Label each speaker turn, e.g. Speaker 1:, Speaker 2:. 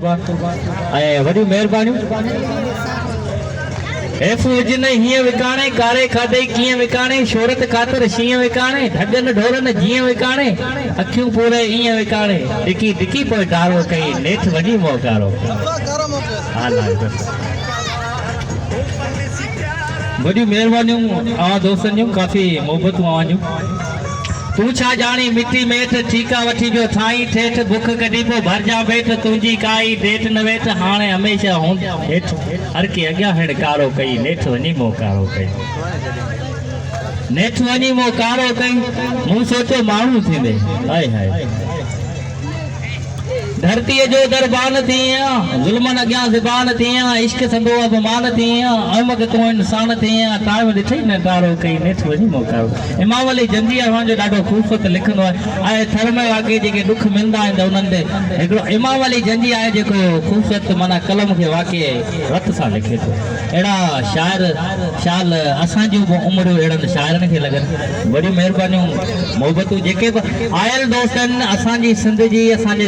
Speaker 1: वॾियूं महिरबानियूं। हुजन हीअं विकाणे, कारे खाधे कीअं विकाणे, शोहरत ख़ातिर शीअं विकाणे, ढगन ढोरन जीअं विकाणे, अखियूं पूरे ईअं विकाणे, टिकी टिकी पोइ डारो कई, नेठ वॾी मोकारो। वॾियूं महिरबानियूं आवां दोस्तनि जूं, काफ़ी मोहबतूं आवां जूं। तू छा जानी मिट्टी मेठ, ठीका वठी पियो ठाई ठेठ, बुख कढी पो भरजा बेठ, तुंहिंजी काई डेठ न वेठ, हाणे हमेशा हूं हेठ, हर के अॻियां हिण कारो कई, नेठ वञी मोकारो कई, नेठ वञी मोकारो कई। मूं सोचो माण्हू थींदे, हाय हाय धरती जो दरबान थी आहियां, ज़ुल्मन अॻियां ज़बान थी आहियां, इश्क संदो अपमान थी आहियां, अहमद तूं इंसान थी आहियां, टाइम ॾिठई न कारो कई, नेठ वञी मोकारो। इमाम अली जंजीअ जो ॾाढो ख़ूबसूरत लिखंदो आहे, ऐं थर में वाक़ई जेके ॾुख मिलंदा आहिनि त उन्हनि ते हिकिड़ो इमाम अली जंजी आहे जेको ख़ूबसूरत माना कलम खे वाक़ई रत सां लिखे थो। अहिड़ा शाइर शाल असांजूं बि उमिरि अहिड़नि शाइरनि खे लॻनि। वॾियूं महिरबानियूं मोहबतूं जेके बि आयल दोस्त आहिनि असांजी सिंध जी, असांजे